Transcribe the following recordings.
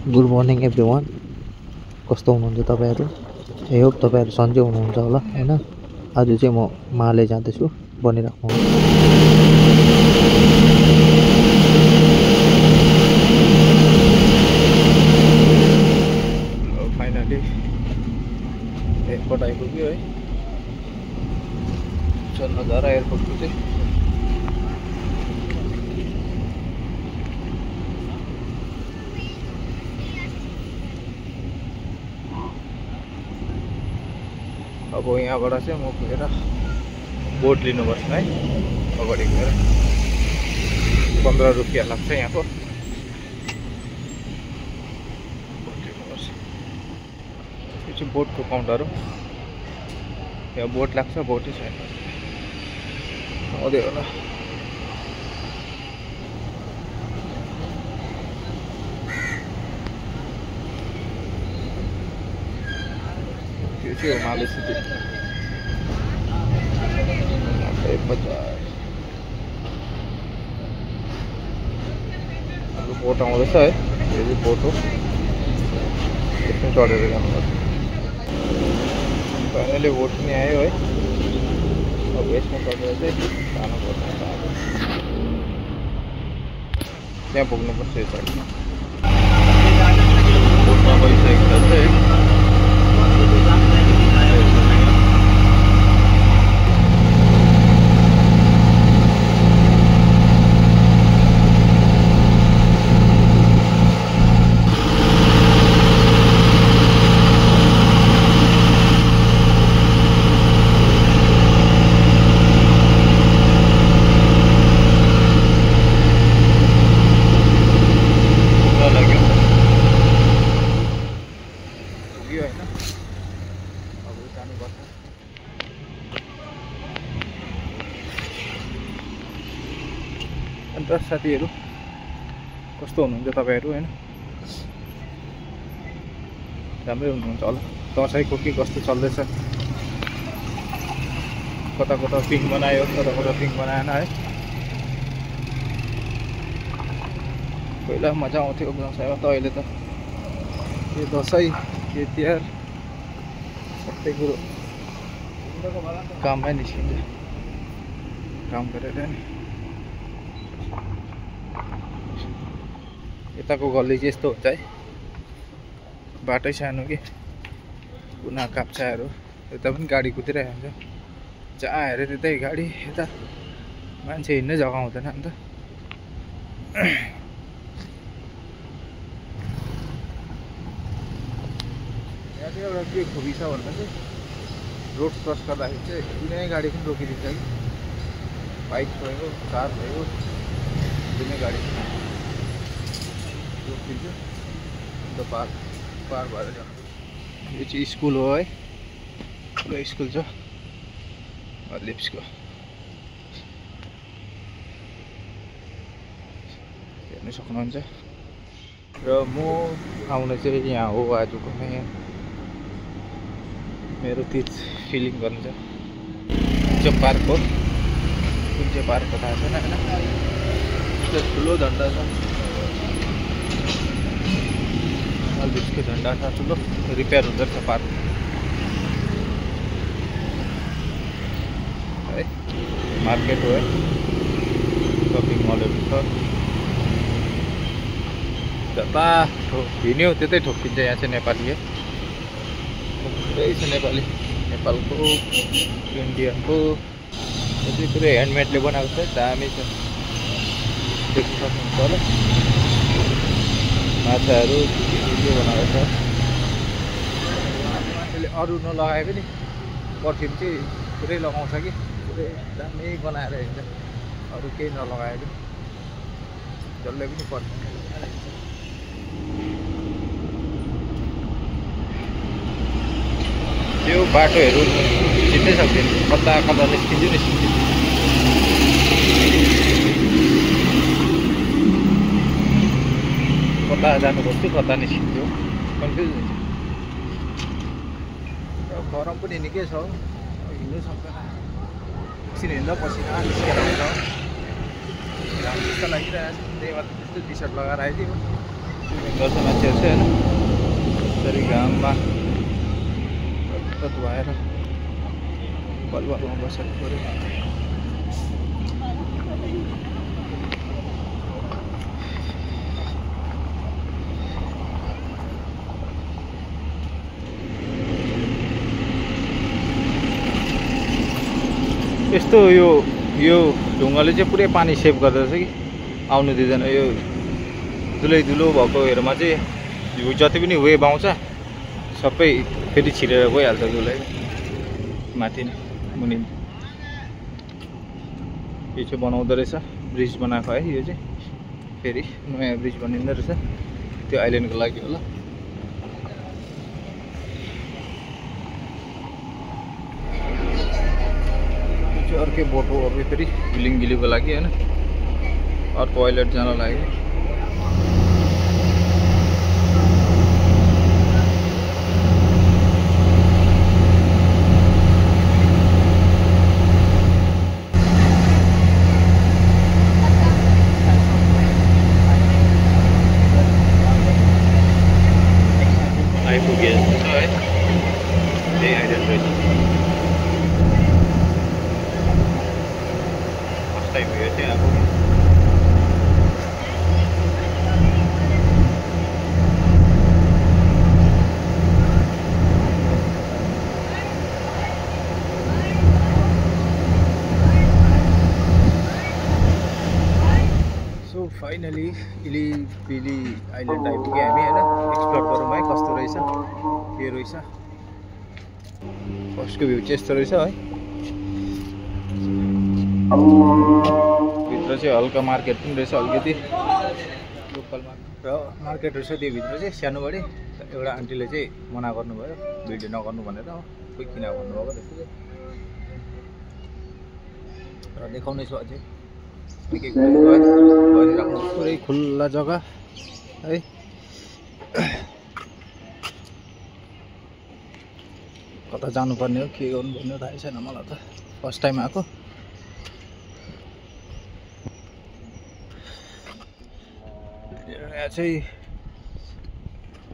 Good morning everyone. कस्तो हुनुहुन्छ तपाईँहरू? आई होप तपाईँहरू सन्चै हुनुहुन्छ होला हैन। आज चाहिँ म माले जाँदैछु, बनिराख्नु। फाइनली एयरपोर्ट आइपुग्यो है। नजारा एयरपोर्टको चाहिँ अब यहाँबाट चाहिँ म गएर बोट लिनुपर्छ है। अगाडि गएर 15 रुपियाँ लाग्छ यहाँको। बोट लिनुपर्छ। यो चाहिँ बोटको काउन्टर हो। यहाँ बोट लाग्छ, बोटै छैन। आउँदै होला। यो चाहिँ हो माले सिटी। बोट आउँदैछ है। यो चाहिँ बोट हो, यसमा चढेर जानुपर्छ। फाइनली बोट पनि आयो है। अब यसमा चढेर चाहिँ जानुपर्छ। त्यहाँ पुग्नुपर्छ। यो साइडमा बोटमा गइसकेको छ है। अन्त साथीहरू कस्तो हुनुहुन्छ तपाईँहरू हैन? राम्रै हुनुहुन्छ होला। दसैँको के कस्तो चल्दैछ? कता कता पिङ बनायो, कता कता पिङ बनाएन है। पहिला मजा आउँथ्यो दसैँमा, त अहिले त यो दसैँ के तिहार सबै कुरो काममै निस्किन्छ। काम गरेर नि यताको गल्ली चाहिँ यस्तो हुन्छ है। बाटै सानो कि कुना काप्चाहरू, यता पनि गाडी कुदिरहेको हुन्छ। जहाँ हेऱ्यो त्यतै गाडी, यता मान्छे हिँड्ने जग्गा हुँदैन नि त। यहाँ चाहिँ एउटा के खुबी छ भन्दा चाहिँ रोड क्रस गर्दाखेरि चाहिँ कुनै गाडी पनि रोकिदिन्छ कि। बाइक भयो, कार भयो, कुनै गाडी रोकिदिन्छ। अन्त पार भएर जानु। यो चाहिँ स्कुल हो है। ठुलो स्कुल छ लिप्सको। हेर्नु सक्नुहुन्छ। र म आउने चाहिँ यहाँ हो आजको नयाँ। मेरो तिज फिलिङ गर्नु छ। जो पार्क हो, कुन चाहिँ पार्क हो थाहा छैन होइन। ठुलो झन्डा छ, लिप्सको झन्डा छ ठुलो। रिपेयर हुँदो रहेछ पार्क है। मार्केट हो है। सपिङ मलहरू छ। जता हिँड्यो त्यतै ठोक्किन्छ। यहाँ चाहिँ नेपाली है। पुरै छ नेपाली। नेपालको, इन्डियनको। यो चाहिँ पुरै ह्यान्डमेडले बनाएको छ। दामी छ, देख्न सक्नुहुन्छ होला। माछाहरू के बनाएको छ। मान्छेले अरू नलगाए पनि पर्फ्युम चाहिँ पुरै लगाउँछ कि। पुरै दामी बनाएर हिँड्छ, अरू केही नलगाए पनि। जसले पनि पर्फ्युम। यो बाटोहरू चिन्नै सक्दैन, कता कता निस्किन्छु। कता जानुपर्छ, कता निस्किन्छु, कन्फ्युज हुन्छ। गरम पनि निकै छ, हिँड्नु सक्दैन। एकछिन हिँड्दा पसिना निस्केर आउँछ। घाम त्यस्तो लागिरहेको छ। त्यही भएर त्यस्तो टी सर्ट लगाएर आइदियो। स्विमिङ गर्छ मान्छेहरू चाहिँ होइन यसरी घाममा कत भएर बलबलमा बसेर पऱ्यो। यस्तो यो ढुङ्गाले चाहिँ पुरै पानी सेभ गर्दछ कि आउनु दिँदैन। यो धुलो भएकोहरूमा चाहिँ जति पनि वेभ आउँछ सबै फेरि छिरेर गइहाल्छ धुलै माथि नै मुनि। यो चाहिँ बनाउँदो रहेछ, ब्रिज बनाएको है। यो चाहिँ फेरि नयाँ ब्रिज बनिँदो रहेछ त्यो आइल्यान्डको लागि होला। अर्कै बोट हो अब फेरि गिलिङगिलीको लागि होइन, अर्को आइल्यान्ड जान लाग्यो। आइपुगे है त्यही आइल्यान्ड रहेछ। टाइम हो चाहिँ अब सो फाइनली इलिपिली आइल्यान्ड आइपुग्यो हामी होइन। एक्सप्लोर गरौँ है कस्तो रहेछ के रहेछ। फर्स्टको भ्यू चाहिँ यस्तो रहेछ है। भित्र चाहिँ हल्का मार्केट पनि रहेछ, अलिकति लोकल मार्केट रहेछ। त्यो भित्र चाहिँ सानोबडे एउटा आन्टीले चाहिँ मना गर्नुभयो भिडियो नगर्नु भनेर, कोही किन भन्नुभएको त्यस्तो चाहिँ र देखाउनेछु अझै के गरिराख्नु। पुरै खुल्ला जग्गा है। कता जानुपर्ने हो के गर्नुपर्ने हो थाहै छैन मलाई त, फर्स्ट टाइम आएको। यहाँ चाहिँ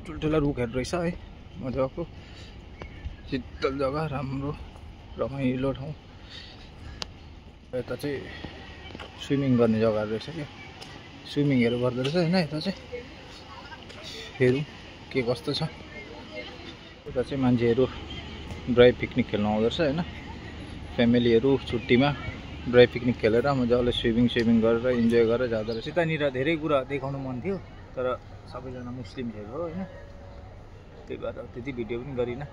ठुल्ठुला रुखहरू रहेछ है, मजाको शीतल जग्गा, राम्रो रमाइलो ठाउँ। यता चाहिँ स्विमिङ गर्ने जग्गाहरू रहेछ क्या, स्विमिङहरू गर्दो रहेछ होइन। यता चाहिँ हेरौँ के कस्तो छ। यता चाहिँ मान्छेहरू ड्राई पिकनिक खेल्न आउँदो रहेछ होइन। फ्यामिलीहरू छुट्टीमा ड्राई पिकनिक खेलेर मजाले स्विमिङ गरेर इन्जोय गरेर जाँदो रहेछ। यतानिर धेरै कुरा देखाउनु मन थियो तर सबैजना मुस्लिमहरू हो होइन, त्यही भएर त्यति भिडियो पनि गरिनँ।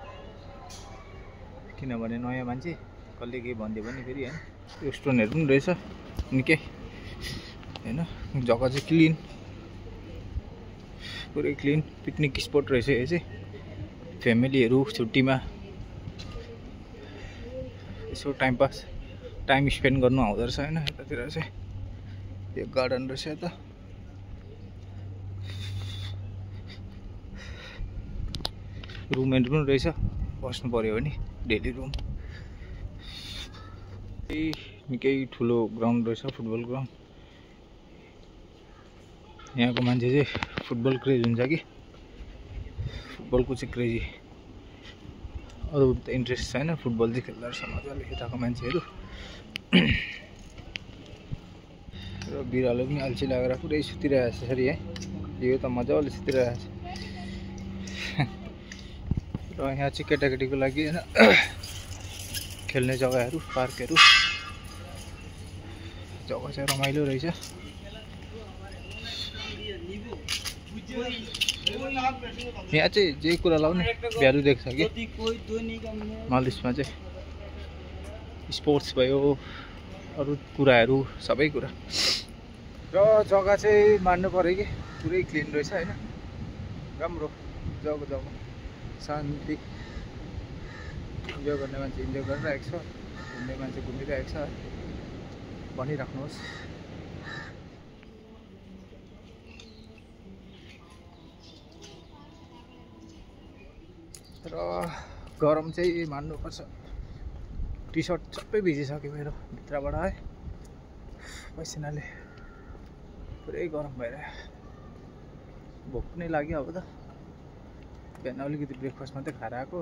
किनभने नयाँ मान्छे कसले के भनिदियो भने फेरि होइन। रेस्टुरेन्टहरू पनि रहेछ निकै होइन। जग्गा चाहिँ क्लिन, पुरै क्लिन पिकनिक स्पट रहेछ यो चाहिँ। फ्यामिलीहरू छुट्टीमा यसो टाइम स्पेन्ड गर्नु आउँदो रहेछ होइन। यतातिर चाहिँ यो गार्डन रहेछ। यता रुमहरू पनि रहेछ, बस्नु पऱ्यो भने डेली रुम। निकै ठुलो ग्राउन्ड रहेछ, फुटबल ग्राउन्ड। यहाँको मान्छे चाहिँ फुटबल क्रेज हुन्छ कि, फुटबलको चाहिँ क्रेजी। अरू त इन्ट्रेस्ट छैन, फुटबल चाहिँ खेल्दो रहेछ मजाले यताको मान्छेहरू। र बिरालो पनि अल्छी लागेर पुरै सुतिरहेको छ यसरी है। यो त मजाले सुतिरहेको छ। र यहाँ चाहिँ केटाकेटीको लागि होइन खेल्ने जग्गाहरू, पार्कहरू, जग्गा चाहिँ रमाइलो रहेछ। यहाँ चाहिँ जे कुरा लाउने भ्यालु देख्छ कि मालदिप्समा चाहिँ। स्पोर्ट्स भयो, अरू कुराहरू सबै कुरा। र जग्गा चाहिँ मान्नु पऱ्यो कि पुरै क्लिन रहेछ होइन। राम्रो जग्गा शान्ति। इन्जोय गर्ने मान्छे इन्जोय गरिरहेको छ, घुम्ने मान्छे घुमिरहेको छ भनिराख्नुहोस्। र गरम चाहिँ मान्नुपर्छ, टी सर्ट सबै भिजिसक्यो मेरो भित्रबाट है, पसिनाले पुरै गरम भइरहेको। भोक पनि लाग्यो अब त। बिहान अलिकति ब्रेकफास्ट मात्रै खाएर आएको,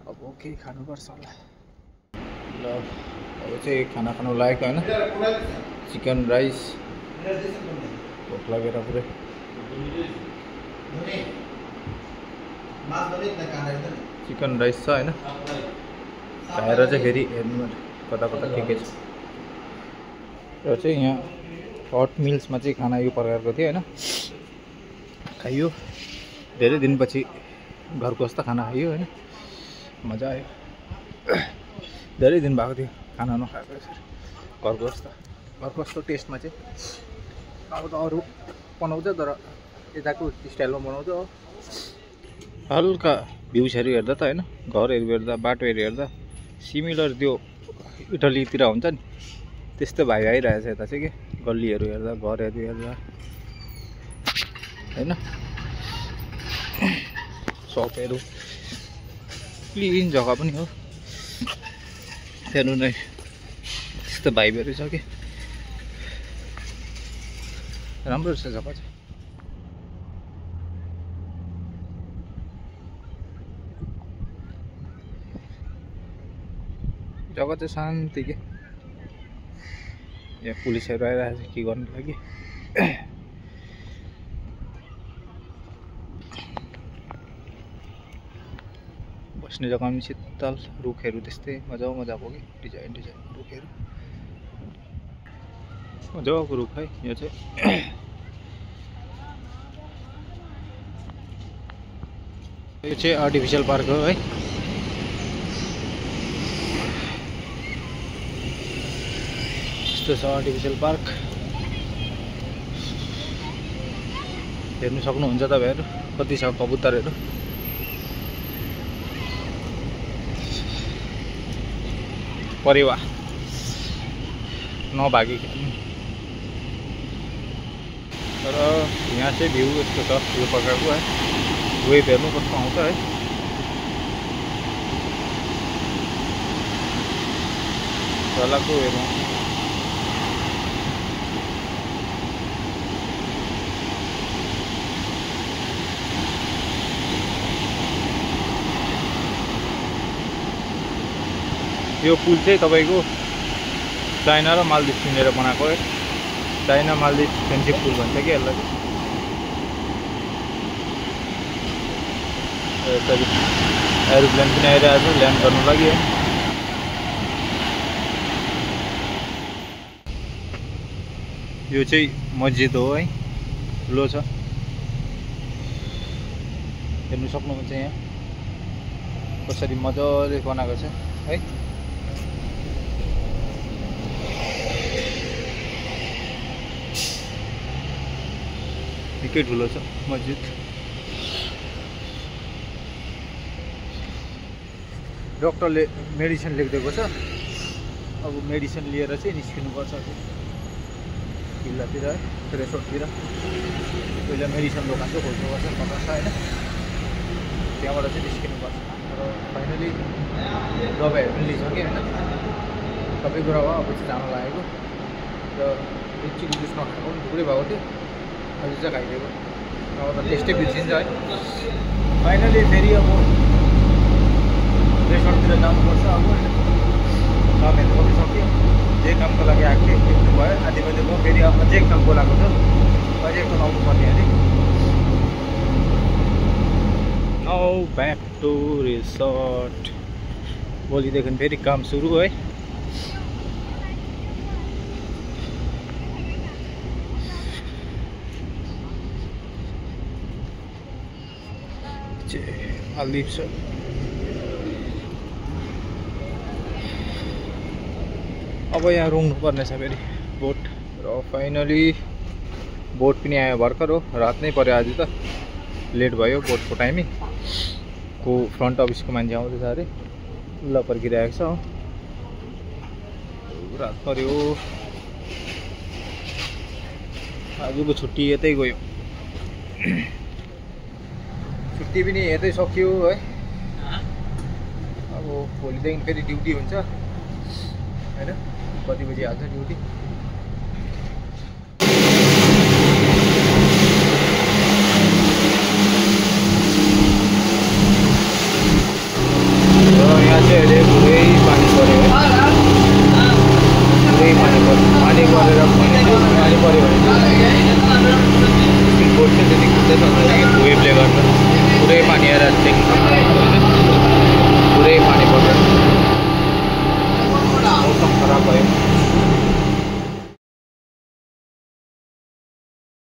अब केही खानुपर्छ होला। ल अब चाहिँ खाना खानु लागेको होइन, चिकन राइस भोक लागेर पुरै। चिकन राइस छ होइन, खाएर चाहिँ फेरि हेर्नु कता कता के छ। र चाहिँ यहाँ हट मिल्समा चाहिँ खाना यो प्रकारको थियो होइन, खाइयो। धेरै दिनपछि घरको जस्तो खाना खाइयो होइन, मजा आयो। धेरै दिन भएको थियो खाना नखाएको यसरी घरको जस्तो टेस्टमा चाहिँ। अब त अरू बनाउँछ तर यताको स्टाइलमा बनाउँछ। हल्का भ्युजहरू हेर्दा त होइन, घरहरू हेर्दा, बाटोहरू हेर्दा सिमिलर त्यो इटलीतिर हुन्छ नि त्यस्तो भाइ आइरहेछ यता चाहिँ के। गल्लीहरू हेर्दा, घरहरू हेर्दा होइन, सपहरू क्लिन जग्गा पनि हो, हेर्नु नै त्यस्तो भाइबहरू छ कि। राम्रो रहेछ जग्गा चाहिँ। जग्गा चाहिँ शान्ति के। यहाँ पुलिसहरू आइरहेको छ के गर्नु लागि। बस्ने जग्गा पनि शीतल, रुखहरू त्यस्तै मजाको कि, डिजाइन रुखहरू मजाको रुख है यो चाहिँ। यो चाहिँ आर्टिफिसियल पार्क हो है। यस्तो छ आर्टिफिसियल पार्क, हेर्नु सक्नुहुन्छ तपाईँहरू। कति छ कबुतरहरू। परेवा नभागी तर यहाँ चाहिँ भ्यू यस्तो छ यो प्रकारको है। वेभ हेर्नु कस्तो आउँछ है। तलको वेभ यो पुल चाहिँ तपाईको चाइना र मालदिप्स मिलेर बनाएको है। चाइना मालदिप्स फ्रेन्डसिप पुल भन्छ कि यसलाई। एरोप्लेन पनि आइरहेको छ ल्यान्ड गर्नु लागि है। यो चाहिँ मस्जिद हो है, ठुलो छ, हेर्नु सक्नुहुन्छ यहाँ कसरी मजाले बनाएको छ है। निकै ठुलो छ मस्जिद। डक्टरले मेडिसिन लेखिदिएको छ, अब मेडिसिन लिएर चाहिँ निस्किनुपर्छ किल्लातिर है, रेसोर्टतिर। पहिला मेडिसिन दोकान चाहिँ खोज्नुपर्छ कता छ होइन, त्यहाँबाट चाहिँ निस्किनुपर्छ। र फाइनली दबाईहरू पनि लिइसकेँ होइन, सबै कुरा भयो। अब चाहिँ जानु लागेको र चिकन जुस नखाएको पनि थुप्रै भएको थियो, अहिले चाहिँ खाइदिएको। अब त टेस्टै बिर्सिन्छ है। फाइनली फेरि अब रेस्टुरेन्टतिर जानुपर्छ। अब कामहरू पनि सक्यो, जे कामको लागि आएको थियो देख्नु भयो। आधी बजी भयो, फेरि अझै एक काम बोलाएको छ, अझै एक आउनु पर्ने अरे। Now back to resort. भोलिदेखि फेरि काम सुरु है। मालदिप्स अब यहाँ रुङ्नु पर्नेछ फेरि बोट। र फाइनली बोट पनि आयो भर्खर हो, रात नै पर्यो आज त, लेट भयो बोटको टाइमिङ। को फ्रन्ट अफिसको मान्छे आउँदैछ अरे, ल पर्खिरहेको छ। रात पर्यो, आजको छुट्टी यतै गयो। छुट्टी पनि यतै सकियो है। अब भोलिदेखि फेरि ड्युटी हुन्छ होइन, कति बजी हाल्छ ड्युटी।